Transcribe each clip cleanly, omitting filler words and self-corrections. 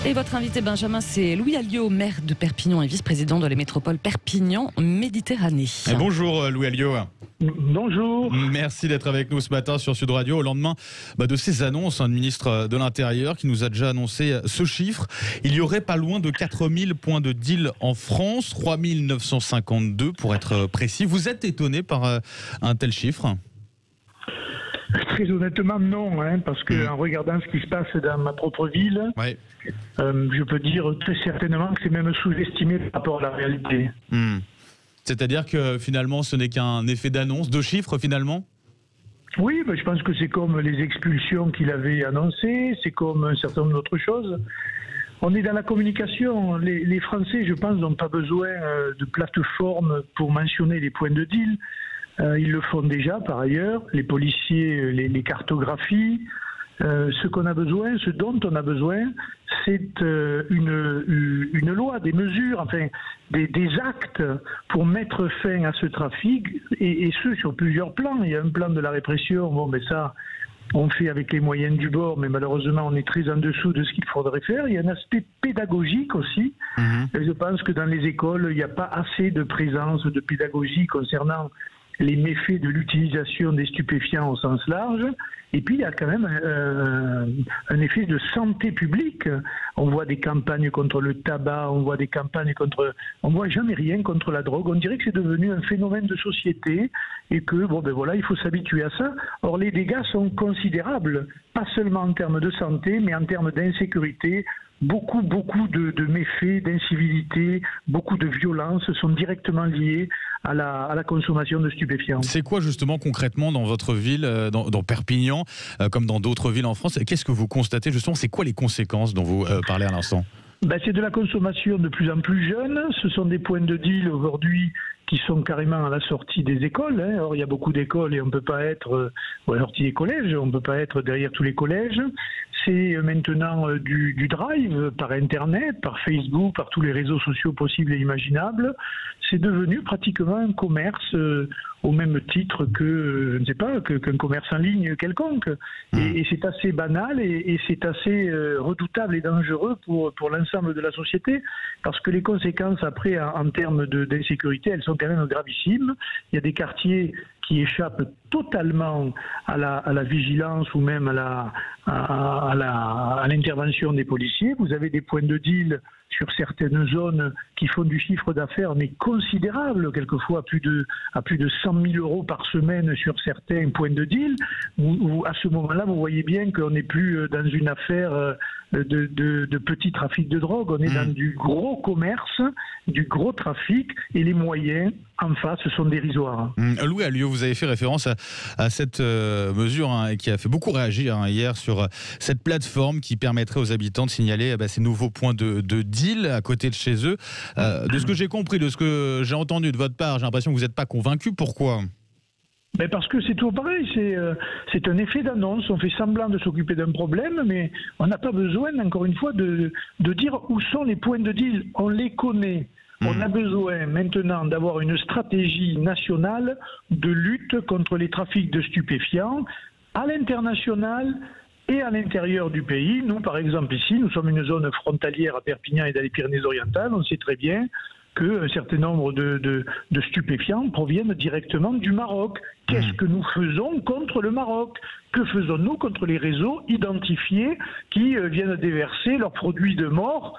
Et votre invité Benjamin, c'est Louis Alliot, maire de Perpignan et vice-président de la métropole Perpignan-Méditerranée. Bonjour Louis Alliot. Bonjour. Merci d'être avec nous ce matin sur Sud Radio au lendemain de ces annonces du ministre de l'Intérieur qui nous a déjà annoncé ce chiffre. Il y aurait pas loin de 4000 points de deal en France, 3952 pour être précis. Vous êtes étonné par un tel chiffre ? Très honnêtement, non, parce qu'en regardant ce qui se passe dans ma propre ville, je peux dire très certainement que c'est même sous-estimé par rapport à la réalité. C'est-à-dire que finalement, ce n'est qu'un effet d'annonce, de chiffres finalement ? Oui, je pense que c'est comme les expulsions qu'il avait annoncées, c'est comme un certain nombre d'autres choses. On est dans la communication. Les Français, je pense, n'ont pas besoin de plateforme pour mentionner les points de deal. Ils le font déjà par ailleurs, les policiers les cartographient. Ce qu'on a besoin, ce dont on a besoin, c'est une loi, des mesures, enfin des actes pour mettre fin à ce trafic, et ce sur plusieurs plans. Il y a un plan de la répression, ça on fait avec les moyens du bord, mais malheureusement on est très en dessous de ce qu'il faudrait faire. Il y a un aspect pédagogique aussi. Et je pense que dans les écoles, il n'y a pas assez de présence de pédagogie concernant les méfaits de l'utilisation des stupéfiants au sens large. Et puis il y a quand même un effet de santé publique. On voit des campagnes contre le tabac, on voit des campagnes contre... On voit jamais rien contre la drogue. On dirait que c'est devenu un phénomène de société et que, il faut s'habituer à ça. Or, les dégâts sont considérables, pas seulement en termes de santé, mais en termes d'insécurité. Beaucoup de méfaits, d'incivilité, beaucoup de violences sont directement liés à la consommation de stupéfiants. C'est quoi justement concrètement dans votre ville, dans Perpignan, comme dans d'autres villes en France? Qu'est-ce que vous constatez justement? C'est quoi les conséquences dont vous parlez à l'instant? C'est de la consommation de plus en plus jeune. Ce sont des points de deal aujourd'hui qui sont carrément à la sortie des écoles. Or, il y a beaucoup d'écoles et on ne peut pas être, ou à la sortie des collèges, on ne peut pas être derrière tous les collèges. C'est maintenant du drive par Internet, par Facebook, par tous les réseaux sociaux possibles et imaginables. C'est devenu pratiquement un commerce au même titre que, je ne sais pas, qu'un commerce en ligne quelconque. Et c'est assez banal et c'est assez redoutable et dangereux pour l'ensemble de la société, parce que les conséquences après en termes d'insécurité, elles sont quand même gravissimes. Il y a des quartiers qui échappent totalement à la vigilance ou même à l'intervention des policiers. Vous avez des points de deal sur certaines zones qui font du chiffre d'affaires mais considérable, quelquefois à plus de 100 000 euros par semaine sur certains points de deal, où à ce moment-là, vous voyez bien qu'on n'est plus dans une affaire de petit trafic de drogue, on est dans du gros commerce, du gros trafic, et les moyens en face sont dérisoires. Louis Alliot, vous avez fait référence à cette mesure qui a fait beaucoup réagir hier sur cette plateforme qui permettrait aux habitants de signaler ces nouveaux points de deal à côté de chez eux. De ce que j'ai compris, de ce que j'ai entendu de votre part, j'ai l'impression que vous n'êtes pas convaincu. Pourquoi ? Parce que c'est toujours pareil, c'est un effet d'annonce, on fait semblant de s'occuper d'un problème, mais on n'a pas besoin, encore une fois, de dire où sont les points de deal. On les connaît. On a besoin maintenant d'avoir une stratégie nationale de lutte contre les trafics de stupéfiants à l'international et à l'intérieur du pays. Nous, par exemple, ici, nous sommes une zone frontalière à Perpignan et dans les Pyrénées-Orientales. On sait très bien qu'un certain nombre de stupéfiants proviennent directement du Maroc. Qu'est-ce que nous faisons contre le Maroc? Que faisons-nous contre les réseaux identifiés qui viennent déverser leurs produits de mort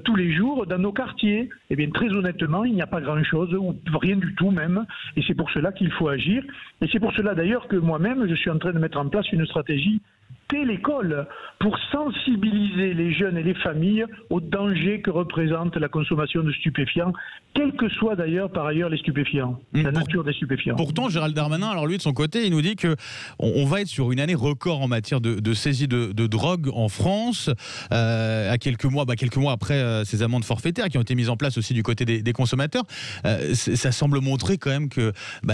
tous les jours dans nos quartiers? Eh bien, très honnêtement, il n'y a pas grand-chose, ou rien du tout même, et c'est pour cela qu'il faut agir. Et c'est pour cela d'ailleurs que moi-même, je suis en train de mettre en place une stratégie télécole pour sensibiliser les jeunes et les familles au danger que représente la consommation de stupéfiants, quels que soient d'ailleurs par ailleurs les stupéfiants, la nature des stupéfiants. Pourtant, Gérald Darmanin, alors lui de son côté, il nous dit que on va être sur une année record en matière de saisie de drogue en France, à quelques mois après ces amendes forfaitaires qui ont été mises en place aussi du côté des consommateurs. Ça semble montrer quand même que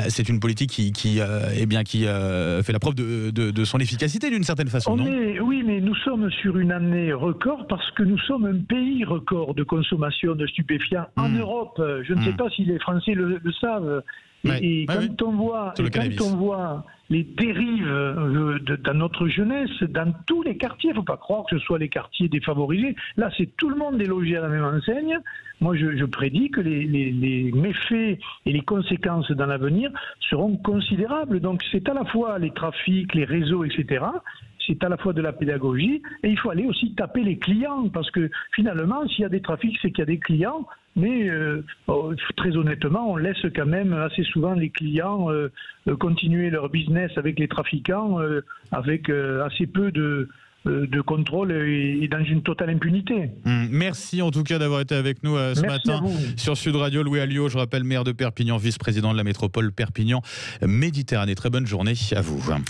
c'est une politique qui fait la preuve de son efficacité d'une certaine façon. Oui, mais nous sommes sur une année record parce que nous sommes un pays record de consommation de stupéfiants en Europe. Je ne sais pas si les Français le savent. Et quand on voit les dérives dans notre jeunesse, dans tous les quartiers, il ne faut pas croire que ce soit les quartiers défavorisés. Là, c'est tout le monde est logé à la même enseigne. Moi, je prédis que les méfaits et les conséquences dans l'avenir seront considérables. Donc, c'est à la fois les trafics, les réseaux, etc. C'est à la fois de la pédagogie et il faut aller aussi taper les clients parce que finalement, s'il y a des trafics, c'est qu'il y a des clients. Mais très honnêtement, on laisse quand même assez souvent les clients continuer leur business avec les trafiquants avec assez peu de contrôle et dans une totale impunité. Merci en tout cas d'avoir été avec nous ce matin sur Sud Radio. Louis Alliot, je rappelle, maire de Perpignan, vice-président de la métropole Perpignan Méditerranée. Très bonne journée à vous.